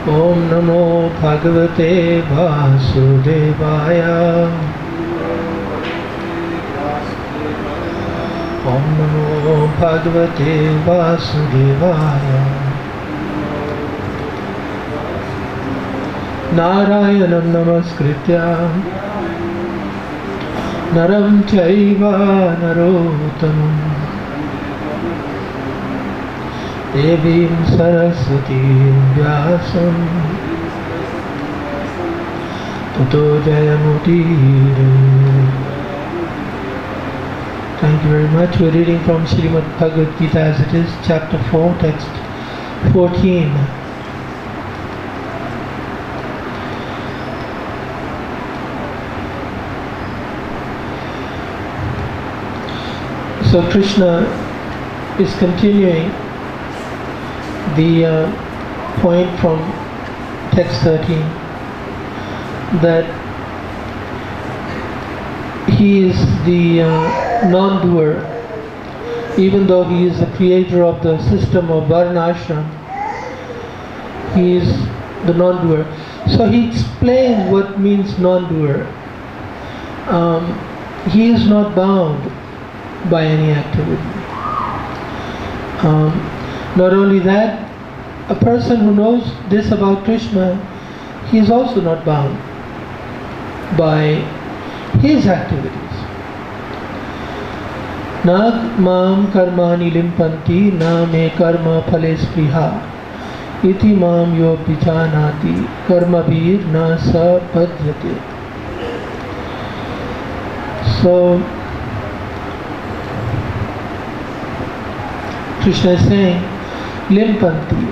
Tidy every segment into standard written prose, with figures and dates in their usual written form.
Om Namo Bhagavate Vasudevaya. Om Namo Bhagavate Vasudevaya. Narayanam Namaskritya Naram Chaiva Narottamam Devim Saraswati Vyasam Tato Jayamudire. Thank you very much. We're reading from Srimad Bhagavad Gita as it is, chapter 4, text 14. So Krishna is continuing the point from text 13 that he is the non-doer, even though he is the creator of the system of Varnashram. He is the non-doer. So he explains what means non-doer. He is not bound by any activity. Not only that, a person who knows this about Krishna, he is also not bound by his activities. Na mam karmani limpanti na me karma phale spriha iti mam yo vijanati karmabhir na sa padhyate. So Krishna is saying limpanti,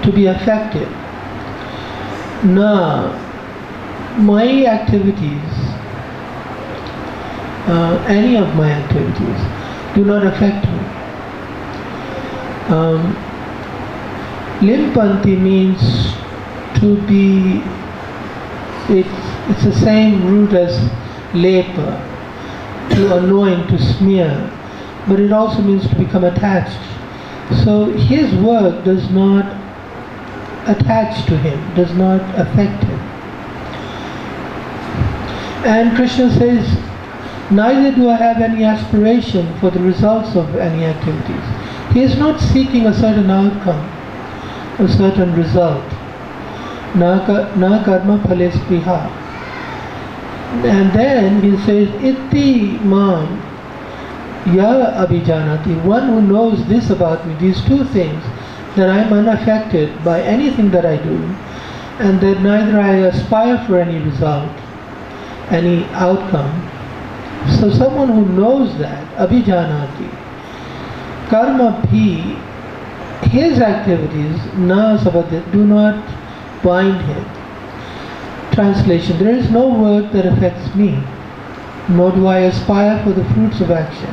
to be affected. Na, my activities, any of my activities do not affect me. Limpanti means to be, it's the same root as lepa, to anoint, to smear, but it also means to become attached. So his work does not attach to him, does not affect him. And Krishna says, neither do I have any aspiration for the results of any activities. He is not seeking a certain outcome, a certain result. Na karma phale spriha. And then he says, iti mam ya abhijanati, one who knows this about me, these two things, that I am unaffected by anything that I do, and that neither I aspire for any result, any outcome. So someone who knows that, abhijanati, karma bhi, his activities, na sabadhyate, do not bind him. Translation, there is no work that affects me, nor do I aspire for the fruits of action.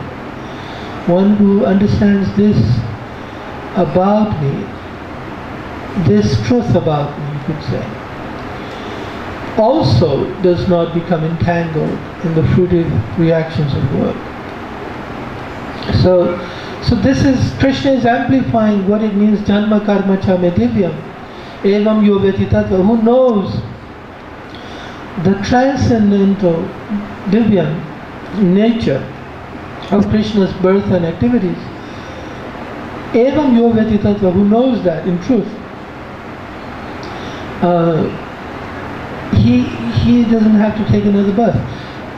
One who understands this about me, this truth about me, you could say, also does not become entangled in the fruitive reactions of work. So this is, Krishna is amplifying what it means, janma karma cha me divyam, evam yo vyatitatva, who knows the transcendental divyam nature of Krishna's birth and activities. Evam yo vyatitatva, who knows that in truth. He doesn't have to take another birth.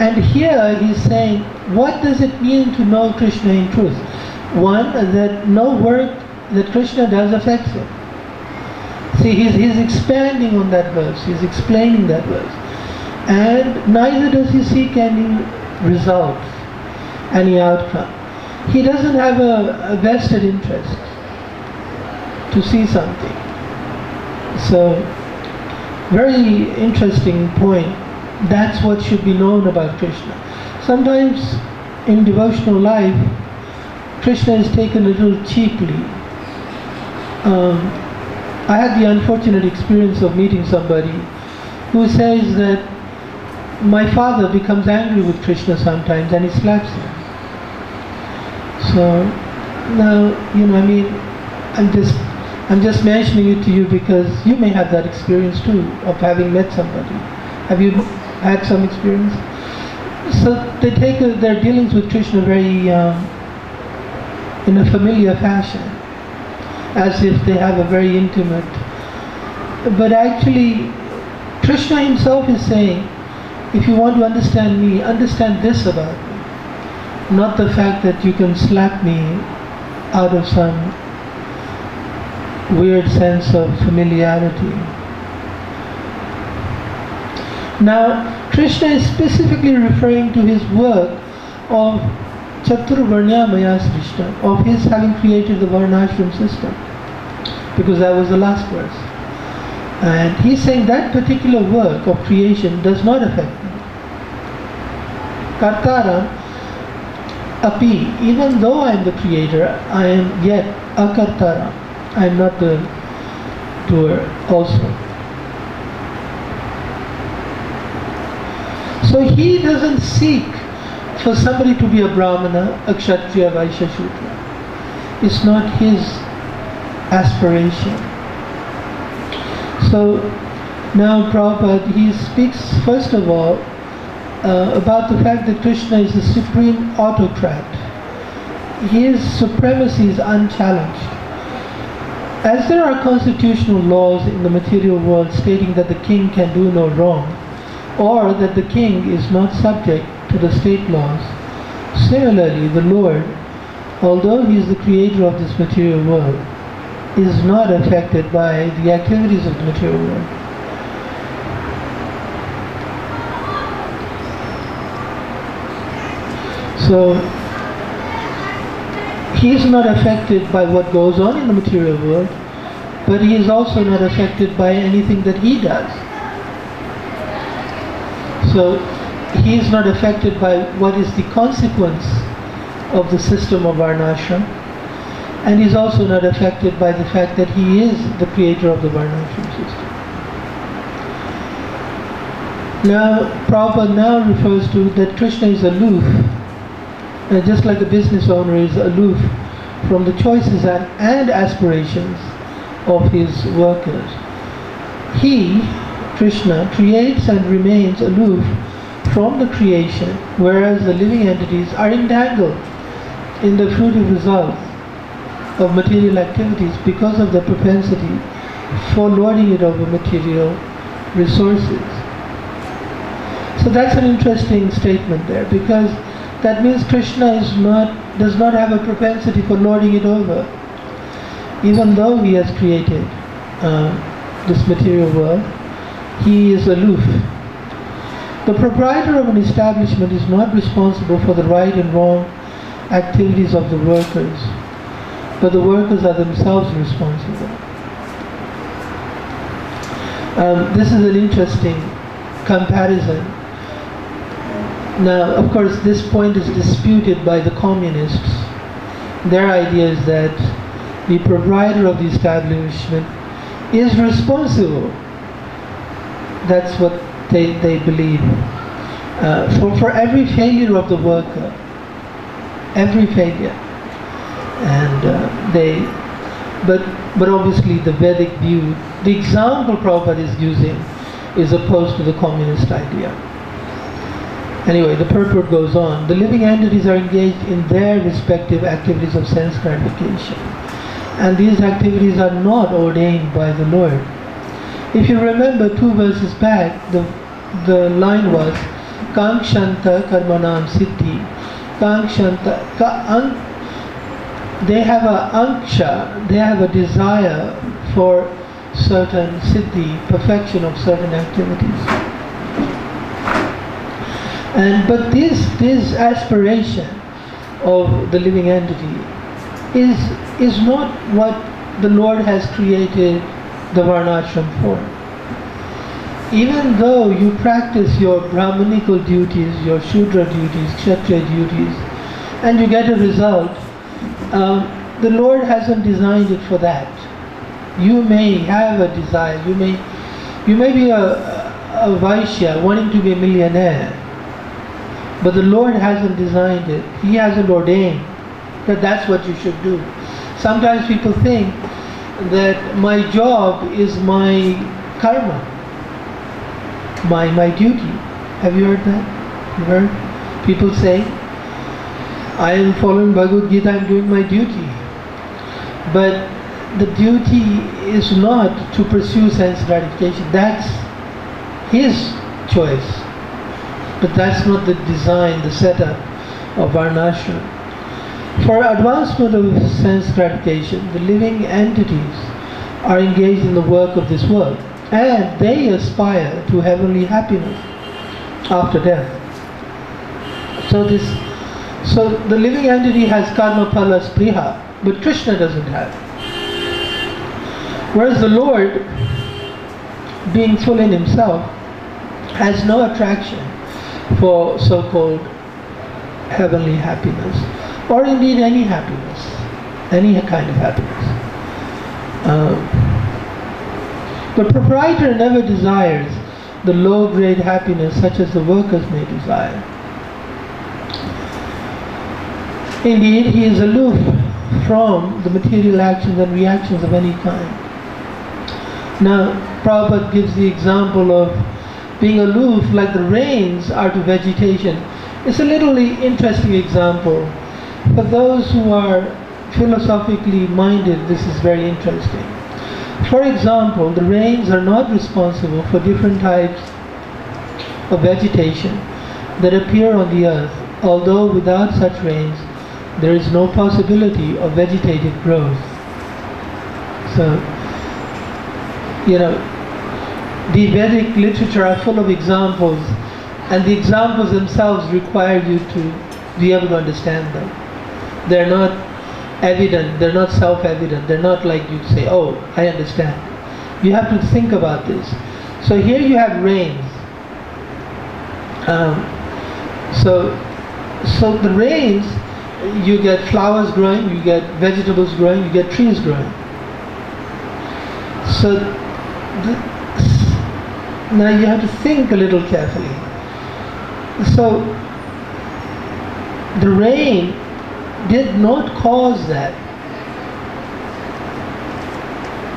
And here he's saying, what does it mean to know Krishna in truth? One, that no work that Krishna does affects him. See, he's expanding on that verse, he's explaining that verse. And neither does he seek any results, any outcome. He doesn't have a vested interest to see something. So, very interesting point. That's what should be known about Krishna. Sometimes in devotional life, Krishna is taken a little cheaply. I had the unfortunate experience of meeting somebody who says that my father becomes angry with Krishna sometimes and he slaps him. So now, I'm just I'm just mentioning it to you because you may have that experience too, of having met somebody. Have you had some experience? So they take their dealings with Krishna very in a familiar fashion, as if they have a very intimate. But actually, Krishna himself is saying, if you want to understand me, understand this about me. Not the fact that you can slap me out of some weird sense of familiarity. Now, Krishna is specifically referring to his work of Chaturvarnyamaya Srishta, of his having created the Varnashram system, because that was the last verse. And he's saying that particular work of creation does not affect me. Kartara api, even though I am the creator, I am yet akartara. I am not the doer also. So he doesn't seek for somebody to be a Brahmana, a Kshatriya, Vaishya, Shudra. It's not his aspiration. So now Prabhupada, he speaks first of all about the fact that Krishna is the supreme autocrat. His supremacy is unchallenged. As there are constitutional laws in the material world stating that the king can do no wrong, or that the king is not subject to the state laws, similarly the Lord, although he is the creator of this material world, is not affected by the activities of the material world. So, he is not affected by what goes on in the material world, but he is also not affected by anything that he does. So, he is not affected by what is the consequence of the system of Varnashram, and he is also not affected by the fact that he is the creator of the Varnashram system. Now, Prabhupada now refers to that Krishna is aloof, just like a business owner is aloof from the choices and aspirations of his workers. He, Krishna, creates and remains aloof from the creation, whereas the living entities are entangled in the fruitive results of material activities because of the propensity for lording it over material resources. So that's an interesting statement there, because that means Krishna does not have a propensity for lording it over, even though he has created this material world. He is aloof. The proprietor of an establishment is not responsible for the right and wrong activities of the workers, but the workers are themselves responsible. This is an interesting comparison. Now, of course, this point is disputed by the communists. Their idea is that the proprietor of the establishment is responsible. That's what they believe. For every failure of the worker, every failure. And but obviously the Vedic view, the example Prabhupada is using is opposed to the communist idea. Anyway, the purport goes on. The living entities are engaged in their respective activities of sense gratification, and these activities are not ordained by the Lord. If you remember 2 verses back, the line was Kankshanta Karmanam Siddhi. Kankshanta, they have a anksha, they have a desire for certain siddhi, perfection of certain activities. But this aspiration of the living entity is not what the Lord has created the Varnashram for. Even though you practice your Brahmanical duties, your Shudra duties, Kshatriya duties, and you get a result, the Lord hasn't designed it for that. You may have a desire, you may be a Vaishya wanting to be a millionaire, but the Lord hasn't designed it. He hasn't ordained that that's what you should do. Sometimes people think that my job is my karma, my duty. Have you heard that? You heard people say, I am following Bhagavad Gita, I am doing my duty. But the duty is not to pursue sense gratification. That's his choice. But that's not the design, the setup of varnashram. For advancement of sense gratification, the living entities are engaged in the work of this world, and they aspire to heavenly happiness after death. So the living entity has karma phala spriha, but Krishna doesn't have. Whereas the Lord, being full in himself, has no attraction for so-called heavenly happiness, or indeed any happiness, any kind of happiness. The proprietor never desires the low-grade happiness such as the workers may desire. Indeed, he is aloof from the material actions and reactions of any kind. Now, Prabhupada gives the example of being aloof like the rains are to vegetation. It's a little interesting example. For those who are philosophically minded, this is very interesting. For example, the rains are not responsible for different types of vegetation that appear on the earth, although without such rains, there is no possibility of vegetative growth. So, the Vedic literature are full of examples, and the examples themselves require you to be able to understand them. They're not evident, they're not self-evident, they're not like you say, oh, I understand. You have to think about this. So here you have rains. So the rains, you get flowers growing, you get vegetables growing, you get trees growing. So now you have to think a little carefully. So the rain did not cause that.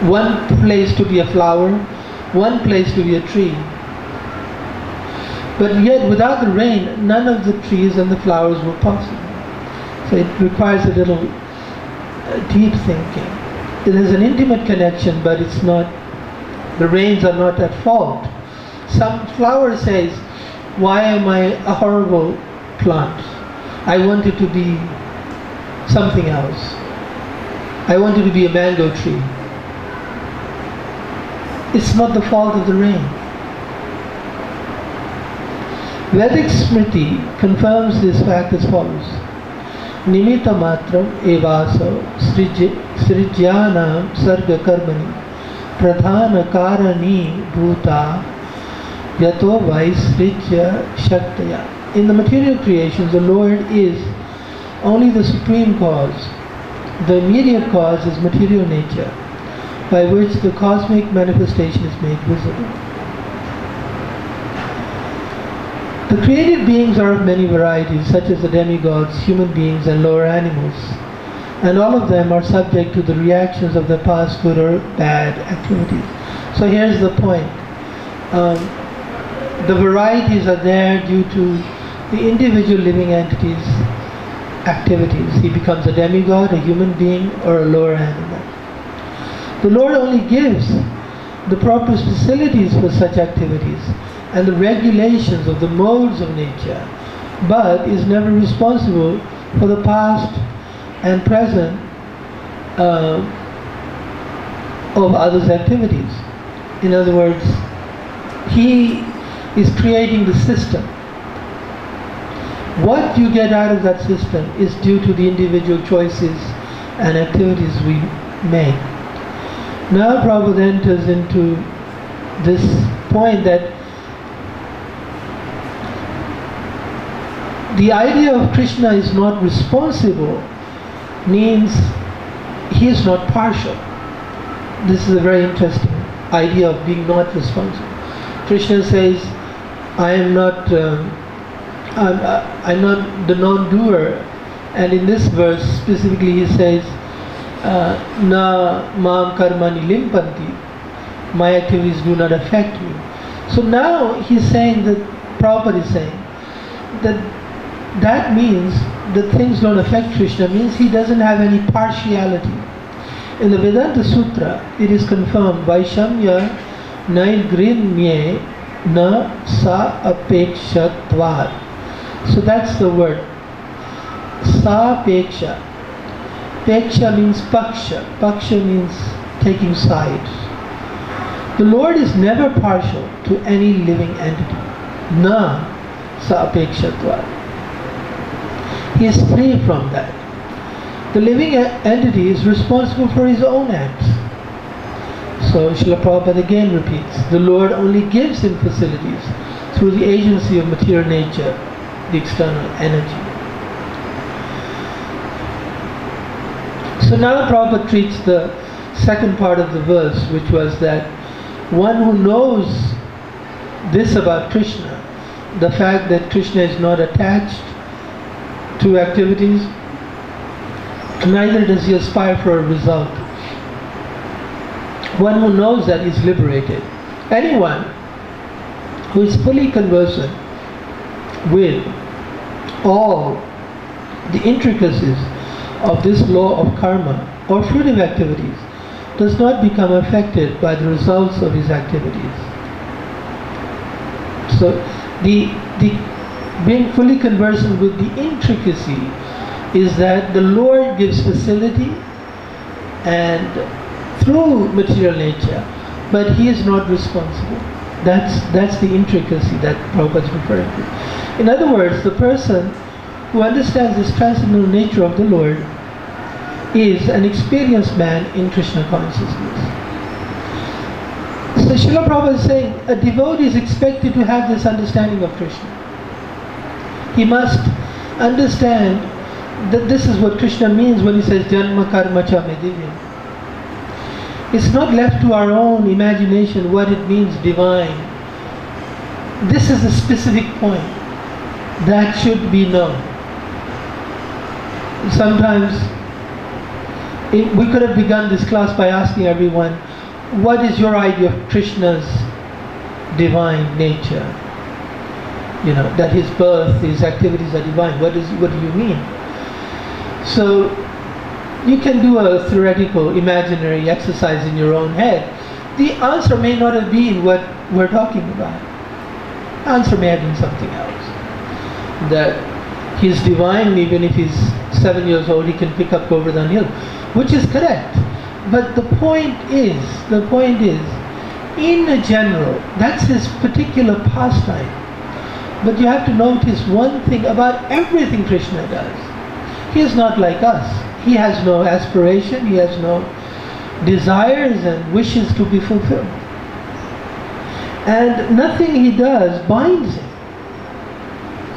One place to be a flower, one place to be a tree. But yet without the rain, none of the trees and the flowers were possible. So it requires a little deep thinking. There is an intimate connection, but it's not, the rains are not at fault. Some flower says, why am I a horrible plant? I wanted to be something else. I wanted to be a mango tree. It's not the fault of the rain. Vedic Smriti confirms this fact as follows. Nimitta matram evaso srijyanam sarga karmani pradhana karani bhuta yato vaisrijya shaktaya. In the material creations, the Lord is only the supreme cause. The immediate cause is material nature, by which the cosmic manifestation is made visible. The created beings are of many varieties, such as the demigods, human beings, and lower animals, and all of them are subject to the reactions of their past good or bad activities. So here's the point. The varieties are there due to the individual living entities' activities. He becomes a demigod, a human being, or a lower animal. The Lord only gives the proper facilities for such activities and the regulations of the modes of nature, but is never responsible for the past and present of others' activities. In other words, He is creating the system. What you get out of that system is due to the individual choices and activities we make. Now Prabhupada enters into this point that the idea of Krishna is not responsible means he is not partial. This is a very interesting idea of being not responsible. Krishna says, I'm not the non-doer, and in this verse specifically he says, na mam karmani limpanti, my activities do not affect me. So now he's saying that, Prabhupada is saying, that means that things don't affect Krishna, means he doesn't have any partiality. In the Vedanta Sutra, it is confirmed, Vaishamya naigrinye na sa apekshatvad. So that's the word. Sa apeksha. Peksha means paksha. Paksha means taking sides. The Lord is never partial to any living entity. Na sa apekshatvad. He is free from that. The living entity is responsible for his own acts. So Srila Prabhupada again repeats, the Lord only gives him facilities through the agency of material nature, the external energy. So now Prabhupada treats the second part of the verse, which was that one who knows this about Krishna, the fact that Krishna is not attached to activities, neither does he aspire for a result. One who knows that is liberated. Anyone who is fully conversant with all the intricacies of this law of karma or fruitive activities does not become affected by the results of his activities. So the being fully conversant with the intricacy is that the Lord gives facility and through material nature, but he is not responsible. That's the intricacy that Prabhupada is referring to. In other words, the person who understands this transcendental nature of the Lord is an experienced man in Krishna consciousness. So Srila Prabhupada is saying a devotee is expected to have this understanding of Krishna. He must understand that this is what Krishna means when he says Janma Karma Cha Me Divyam. It's not left to our own imagination what it means divine. This is a specific point that should be known. Sometimes we could have begun this class by asking everyone, what is your idea of Krishna's divine nature? You know, that his birth, his activities are divine. What do you mean? So you can do a theoretical, imaginary exercise in your own head. The answer may not have been what we're talking about. The answer may have been something else. That he's divine, even if he's 7 years old, he can pick up Govardhan Hill, which is correct. But the point is, in general, that's his particular pastime. But you have to notice one thing about everything Krishna does. He is not like us. He has no aspiration, he has no desires and wishes to be fulfilled. And nothing he does binds him.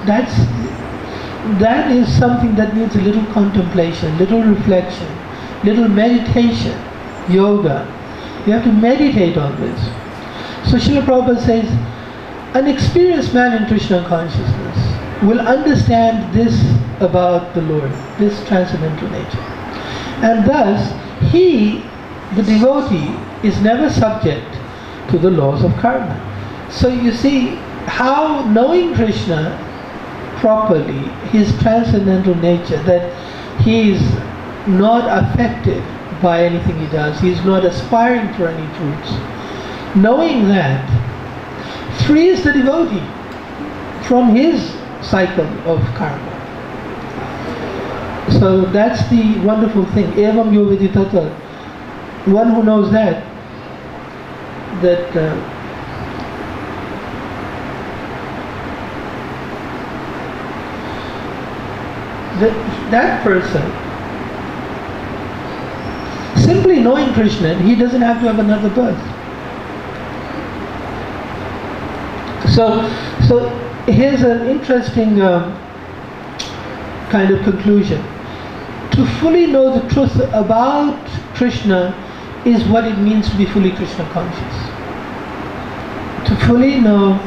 That is something that needs a little contemplation, little reflection, little meditation, yoga. You have to meditate on this. So Srila Prabhupada says, an experienced man in Krishna consciousness will understand this about the Lord, this transcendental nature. And thus, he, the devotee, is never subject to the laws of karma. So you see how knowing Krishna properly, his transcendental nature, that he is not affected by anything he does, he is not aspiring for any fruits. Knowing that frees the devotee from his cycle of karma. So that's the wonderful thing. Evam yo viditata. One who knows that person, simply knowing Krishna, he doesn't have to have another birth. So here's an interesting kind of conclusion. To fully know the truth about Krishna is what it means to be fully Krishna conscious. To fully know,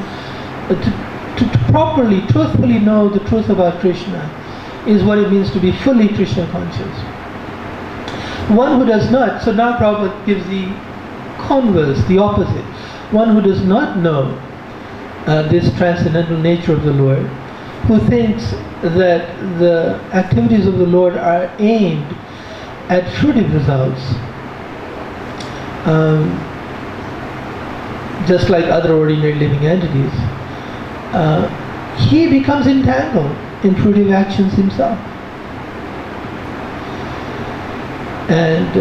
to properly, truthfully know the truth about Krishna is what it means to be fully Krishna conscious. One who does not, so now Prabhupada gives the converse, the opposite. One who does not know this transcendental nature of the Lord, who thinks that the activities of the Lord are aimed at fruitive results, just like other ordinary living entities, he becomes entangled in fruitive actions himself. And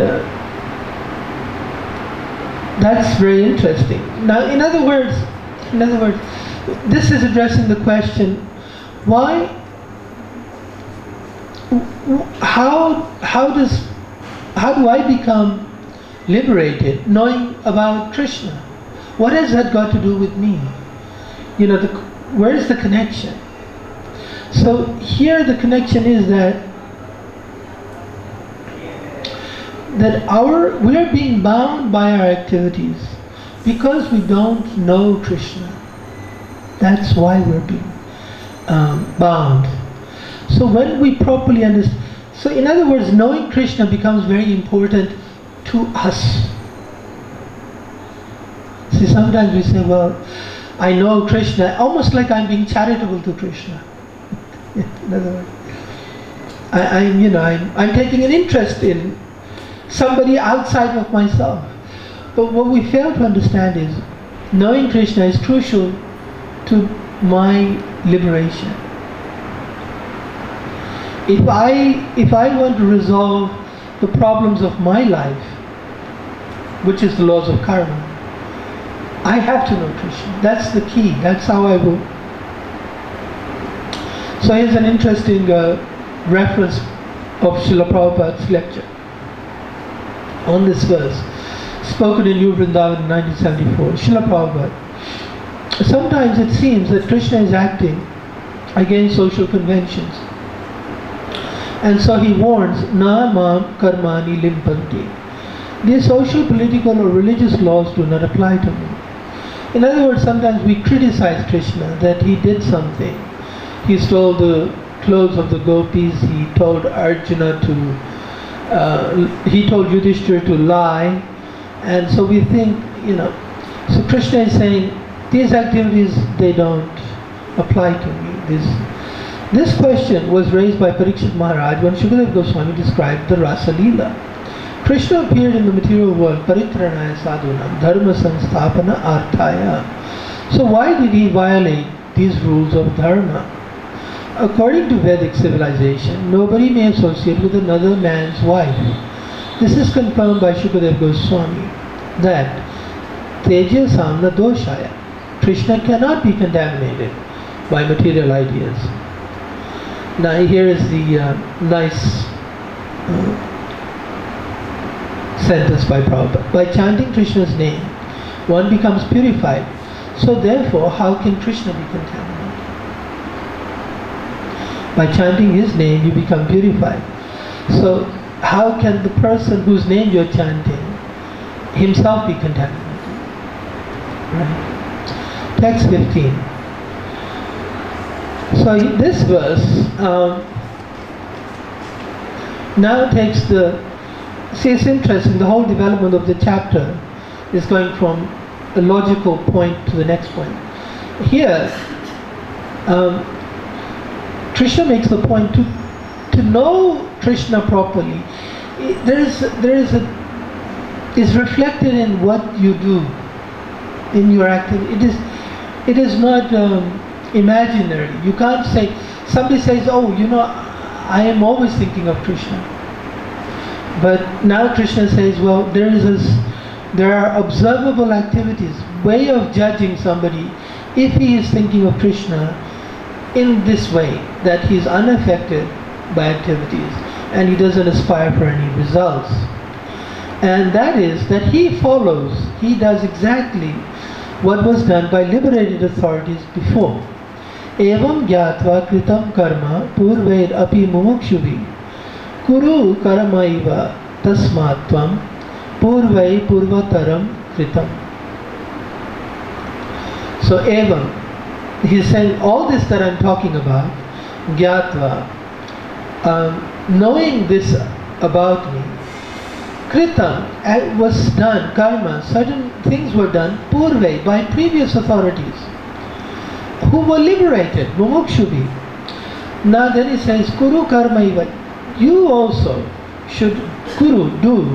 that's very interesting. Now, in other words, this is addressing the question: why? How do I become liberated knowing about Krishna? What has that got to do with me? Where is the connection? So here the connection is that we are being bound by our activities because we don't know Krishna. That's why we're being bound. So when we properly understand, so in other words, knowing Krishna becomes very important to us. See, sometimes we say, well, I know Krishna, almost like I'm being charitable to Krishna. In other words, I'm taking an interest in somebody outside of myself. But what we fail to understand is knowing Krishna is crucial to my liberation. If I want to resolve the problems of my life, which is the laws of karma, I have to know Krishna. That's the key. That's how I will. So here's an interesting reference of Srila Prabhupada's lecture on this verse, spoken in New Vrindavan in 1974. Srila Prabhupada: sometimes it seems that Krishna is acting against social conventions. And so he warns, Na mam karmani limpanti. These social, political or religious laws do not apply to me. In other words, sometimes we criticize Krishna that he did something. He stole the clothes of the gopis, he told Arjuna he told Yudhishthira to lie, and so we think, so Krishna is saying, these activities, they don't apply to me. This question was raised by Parikshit Maharaj when Shukadeva Goswami described the Rasa Leela. Krishna appeared in the material world, paritranaya sadhunam, dharma sanstapana arthaya. So why did he violate these rules of dharma? According to Vedic civilization, nobody may associate with another man's wife. This is confirmed by Shukadeva Goswami, that teja samna doshaya. Krishna cannot be contaminated by material ideas. Now here is the nice sentence by Prabhupada. By chanting Krishna's name, one becomes purified. So therefore, how can Krishna be contaminated? By chanting his name, you become purified. So how can the person whose name you're chanting himself be contaminated? Right? Text 15. So this verse now takes see, it's interesting, the whole development of the chapter is going from a logical point to the next point. Here, Krishna makes the point to know Krishna properly. Is reflected in what you do, in your activity. It is not imaginary. You can't say, somebody says, oh, I am always thinking of Krishna. But now Krishna says, well, there are observable activities, way of judging somebody if he is thinking of Krishna in this way, that he is unaffected by activities and he doesn't aspire for any results. And that is that he does exactly what was done by liberated authorities before. Evam gyatva kritam karma purvaid api mumukshubhi kuru karamaiva tasmatvam purvai purvataram kritam. So evam, he's saying all this that I'm talking about, gyatva, knowing this about me, Kritam was done, karma, certain things were done purve, by previous authorities who were liberated, mumukshubhi. Now then he says, kuru karma iva. You also should do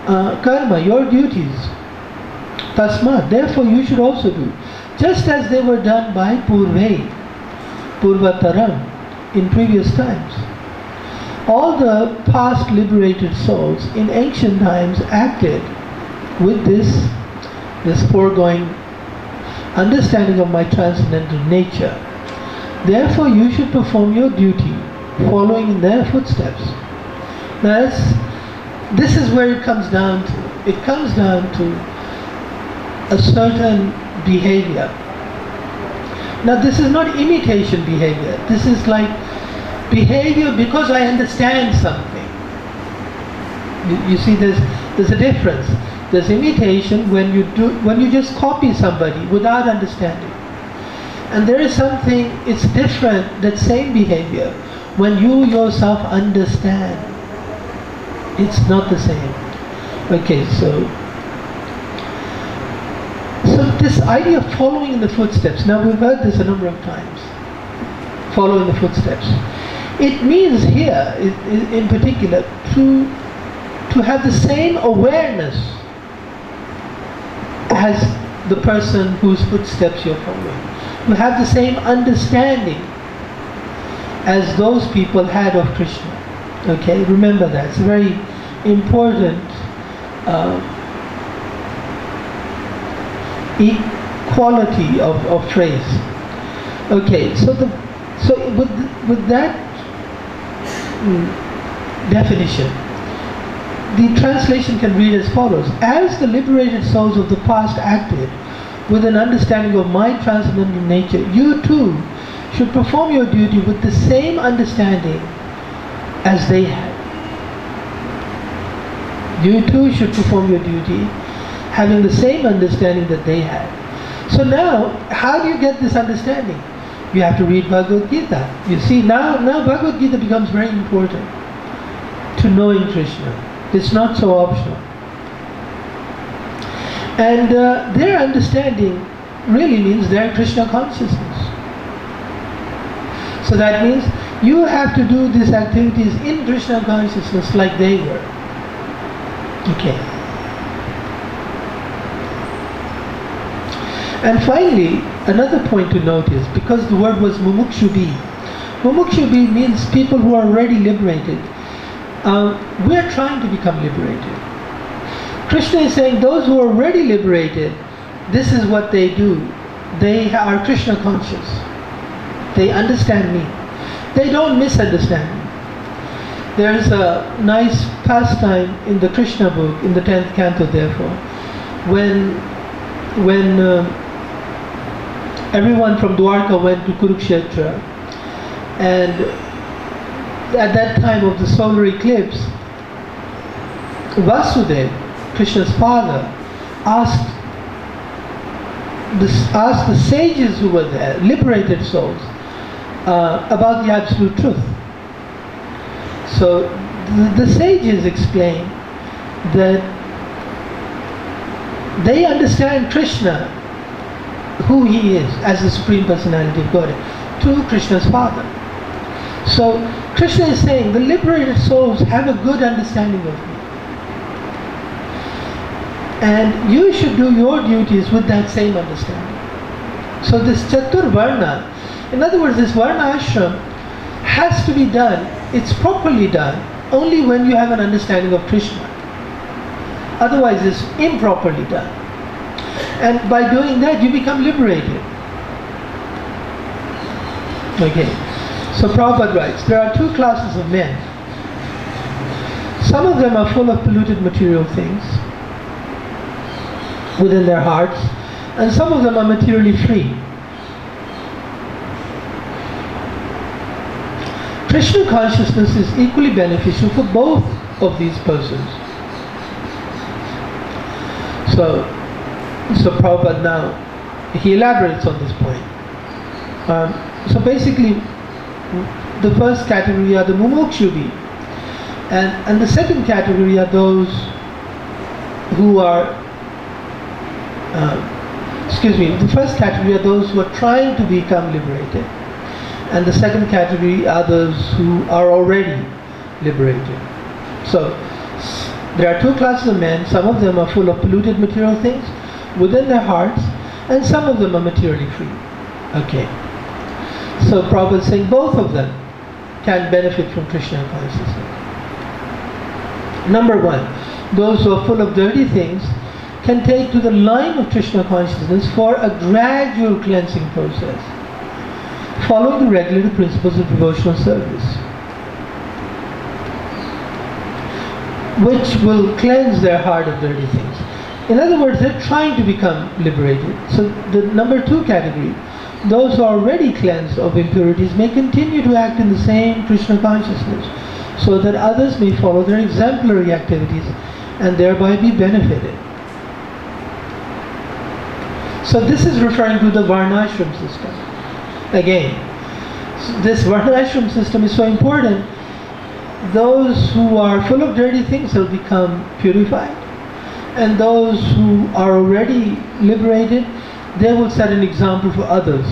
karma, your duties. Tasmat, therefore you should also do. Just as they were done by purve, purvataram, in previous times. All the past liberated souls in ancient times acted with this foregoing understanding of my transcendental nature. Therefore you should perform your duty following in their footsteps. Now this is where it comes down to. It comes down to a certain behavior. Now this is not imitation behavior. This is like behavior because I understand something. You see, there's a difference. There's imitation when you just copy somebody without understanding. And there is something, it's different, that same behavior, when you yourself understand. It's not the same. Okay, so this idea of following in the footsteps, now we've heard this a number of times. Follow in the footsteps. It means here, in particular, to have the same awareness as the person whose footsteps you're following. To have the same understanding as those people had of Krishna. Okay, remember that. It's a very important equality of phrase. Okay, so with that definition, the translation can read as follows: as the liberated souls of the past acted with an understanding of my transcendental nature, you too should perform your duty with the same understanding as they had. You too should perform your duty having the same understanding that they had. So now, how do you get this understanding? You have to read Bhagavad Gita. You see, now Bhagavad Gita becomes very important to knowing Krishna. It's not so optional. And their understanding really means their Krishna consciousness. So that means you have to do these activities in Krishna consciousness like they were. Okay. And finally, another point to note is, because the word was mumukshubhi. Mumukshubhi means people who are already liberated. We're trying to become liberated. Krishna is saying those who are already liberated, this is what they do. They are Krishna conscious. They understand me. They don't misunderstand me. There is a nice pastime in the Krishna book, in the 10th canto therefore, when everyone from Dwarka went to Kurukshetra, and at that time of the solar eclipse, Vasudeva, Krishna's father, asked the sages who were there, liberated souls, about the absolute truth. So the sages explain that they understand Krishna, who he is as the Supreme Personality of Godhead, to Krishna's father. So Krishna is saying the liberated souls have a good understanding of me. And you should do your duties with that same understanding. So this Chatur Varna, in other words, this Varna Ashram has to be done, it's properly done, only when you have an understanding of Krishna. Otherwise it's improperly done. And by doing that you become liberated. Okay. So Prabhupada writes, there are two classes of men. Some of them are full of polluted material things within their hearts, and some of them are materially free. Krishna consciousness is equally beneficial for both of these persons. So Prabhupada now, he elaborates on this point. So basically, the first category are the mumukshubhi. And the second category are those who are, the first category are those who are trying to become liberated. And the second category are those who are already liberated. So, there are two classes of men. Some of them are full of polluted material things within their hearts, and some of them are materially free. Okay. So Prabhupada is saying both of them can benefit from Krishna consciousness. Number one, those who are full of dirty things can take to the line of Krishna consciousness for a gradual cleansing process, following the regulated principles of devotional service, which will cleanse their heart of dirty things. In other words, they're trying to become liberated. So the number two category, those who are already cleansed of impurities, may continue to act in the same Krishna consciousness, so that others may follow their exemplary activities and thereby be benefited. So this is referring to the Varnashram system. Again, this Varnashram system is so important. Those who are full of dirty things will become purified, and those who are already liberated, they will set an example for others.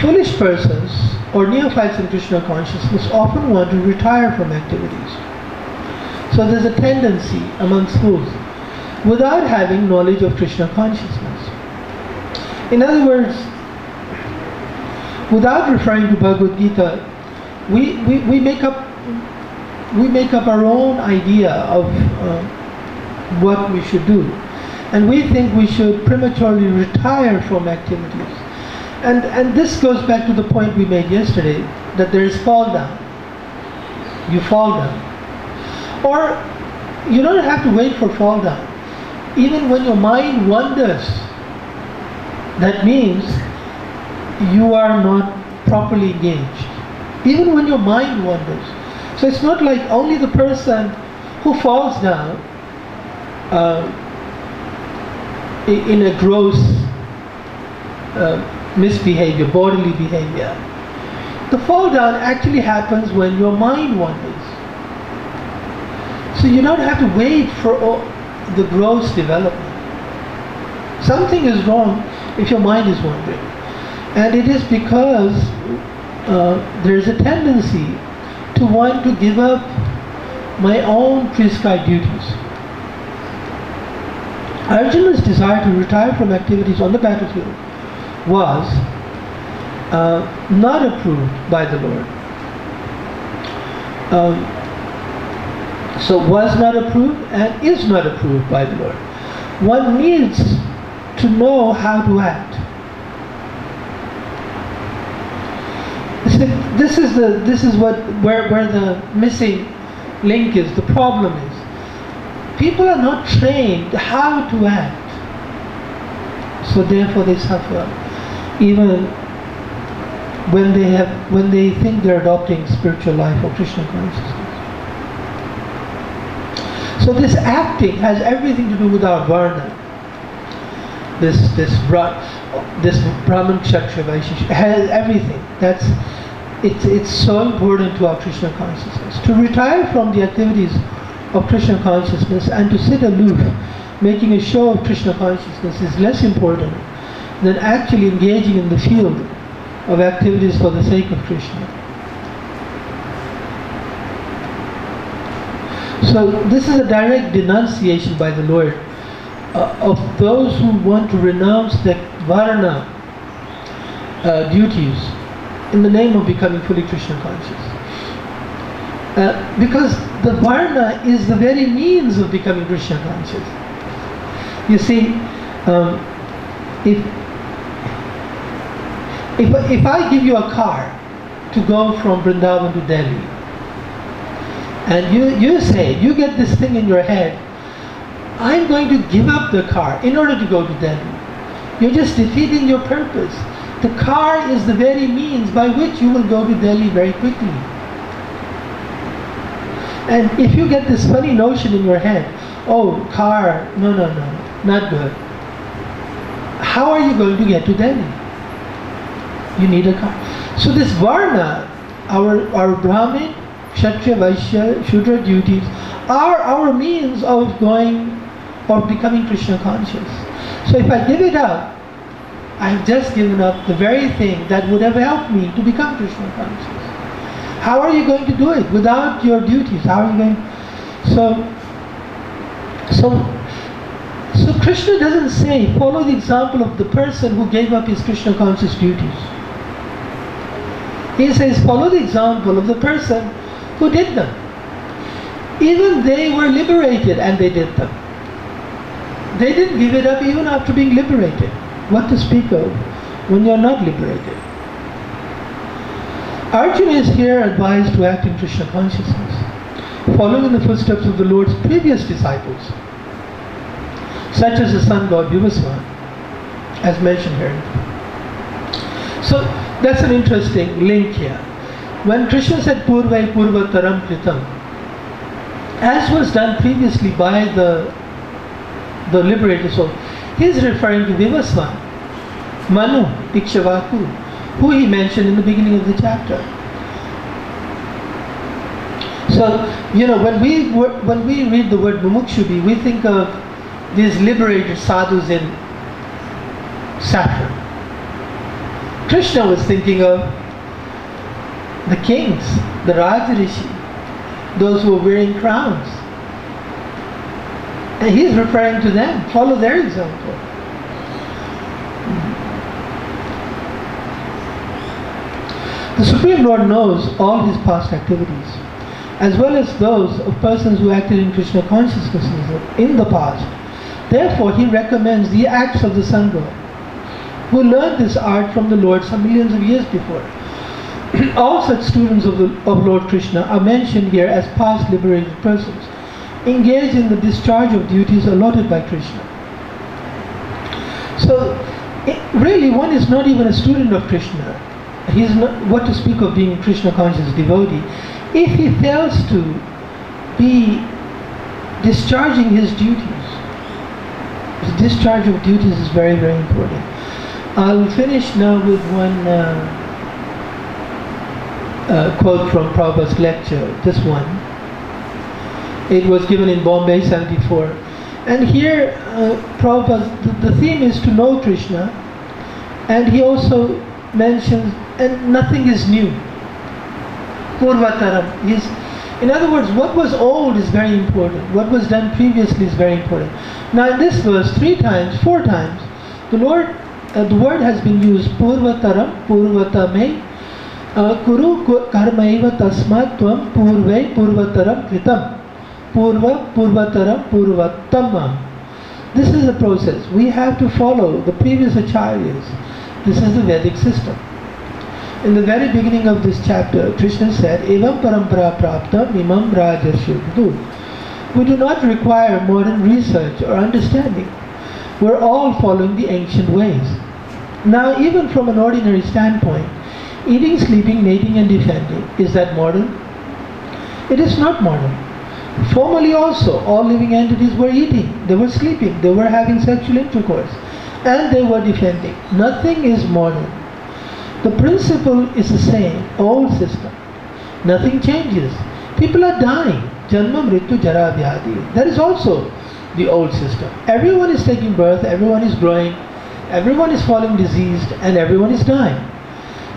Foolish persons or neophytes in Krishna consciousness often want to retire from activities. So there's a tendency among schools without having knowledge of Krishna consciousness. In other words, without referring to Bhagavad Gita, we make up our own idea of what we should do, and we think we should prematurely retire from activities. And this goes back to the point we made yesterday, that there is fall down. You fall down, or you don't have to wait for fall down. Even when your mind wanders, that means you are not properly engaged. Even when your mind wanders. So it's not like only the person who falls down in a gross misbehavior, bodily behavior. The fall down actually happens when your mind wanders. So you don't have to wait for the gross development. Something is wrong if your mind is wandering. And it is because there's a tendency to want to give up my own prescribed duties. Arjuna's desire to retire from activities on the battlefield was not approved by the Lord. So was not approved and is not approved by the Lord. One needs to know how to act. This is where the missing link is. The problem is people are not trained how to act, so therefore they suffer, even when they think they're adopting spiritual life or Krishna consciousness. So this acting has everything to do with our varna. This Brahman, Kshatriya, Vaishya has everything. It's so important to our Krishna consciousness. To retire from the activities of Krishna consciousness and to sit aloof, making a show of Krishna consciousness, is less important than actually engaging in the field of activities for the sake of Krishna. So this is a direct denunciation by the Lord of those who want to renounce the varna duties in the name of becoming fully Krishna conscious. Because the varna is the very means of becoming Krishna conscious. You see, if I give you a car to go from Vrindavan to Delhi, and you say, you get this thing in your head, I'm going to give up the car in order to go to Delhi. You're just defeating your purpose. The car is the very means by which you will go to Delhi very quickly. And if you get this funny notion in your head, oh, car, no, not good. How are you going to get to Delhi? You need a car. So this varna, our Brahmin, Kshatriya, Vaishya, Shudra duties are our means of becoming Krishna conscious. So if I give it up, I have just given up the very thing that would have helped me to become Krishna conscious. How are you going to do it without your duties? How are you going? So Krishna doesn't say follow the example of the person who gave up his Krishna conscious duties. He says follow the example of the person who did them. Even they were liberated and they did them. They didn't give it up even after being liberated. What to speak of when you are not liberated? Arjuna is here advised to act in Krishna consciousness, following in the footsteps of the Lord's previous disciples, such as the sun god Vivasvan, as mentioned here. So that's an interesting link here. When Krishna said Purvai Purvataram Kritam, as was done previously by the liberated soul, he is referring to Vivasvan, Manu, Ikshavaku, who he mentioned in the beginning of the chapter. So, when we read the word Mumukshubhi, we think of these liberated sadhus in saffron. Krishna was thinking of the kings, the Rajarishi, those who were wearing crowns. And he's referring to them. Follow their example. The Supreme Lord knows all his past activities, as well as those of persons who acted in Krishna consciousness in the past. Therefore, he recommends the acts of the sun god, who learned this art from the Lord some millions of years before. All such students of Lord Krishna are mentioned here as past liberated persons, engaged in the discharge of duties allotted by Krishna. So, really, one is not even a student of Krishna. He's not, what to speak of being a Krishna conscious devotee, if he fails to be discharging his duties. The discharge of duties is very, very important. I'll finish now with one quote from Prabhupada's lecture, this one. It was given in Bombay, 74. And here, Prabhupada, the theme is to know Krishna, and he also mentions, and nothing is new. Purvataram. In other words, what was old is very important. What was done previously is very important. Now in this verse, 4 times, the word has been used, Purvataram, Purvatame, Kuru karmaiva tasmat tvam purve purvataram kritam. Purva, Purvataram, Purvattamam. This is the process. We have to follow the previous acharyas. This is the Vedic system. In the very beginning of this chapter, Krishna said, Evam parampara praptam imam rajasya. We do not require modern research or understanding. We're all following the ancient ways. Now, even from an ordinary standpoint, eating, sleeping, mating and defending, is that modern? It is not modern. Formerly also, all living entities were eating, they were sleeping, they were having sexual intercourse, and they were defending. Nothing is modern. The principle is the same, old system. Nothing changes. People are dying. Janma, Mritu, Jara, Vyadi. That is also the old system. Everyone is taking birth, everyone is growing, everyone is falling diseased, and everyone is dying.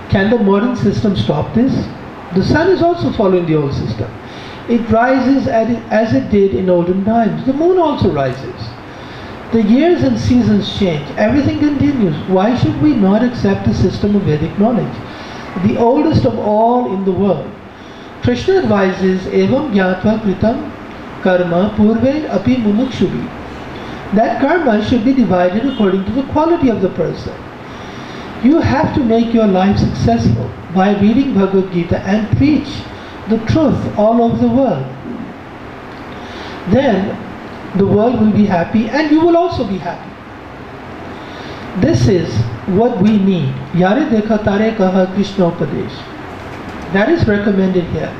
Can the modern system stop this? The sun is also following the old system. It rises as it did in olden times. The moon also rises. The years and seasons change. Everything continues. Why should we not accept the system of Vedic knowledge, the oldest of all in the world? Krishna advises, Evam gyatva kritam karma purve api mumukshubhi. That karma should be divided according to the quality of the person. You have to make your life successful by reading Bhagavad Gita and preach the truth all over the world. Then the world will be happy and you will also be happy. This is what we need. Yare dekha tare kaha Krishna upadesh. That is recommended here.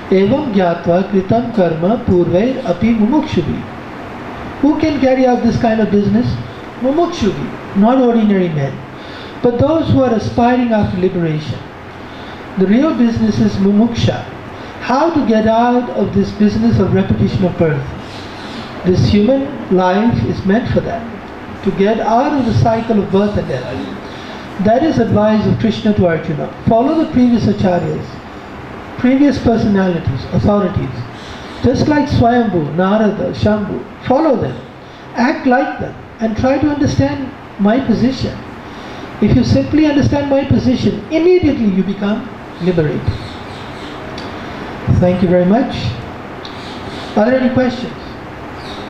Evam gyatva kritam karma purvair api mumukshubhi. Who can carry out this kind of business? Mumukshubhi, not ordinary men, but those who are aspiring after liberation. The real business is mumuksha. how to get out of this business of repetition of birth. This human life is meant for that, to get out of the cycle of birth and death. That is advice of Krishna to Arjuna. Follow the previous acharyas, previous personalities, authorities. Just like Swayambhu, Narada, Shambhu, follow them, act like them, and try to understand my position. If you simply understand my position, immediately you become liberated. Thank you very much. Are there any questions?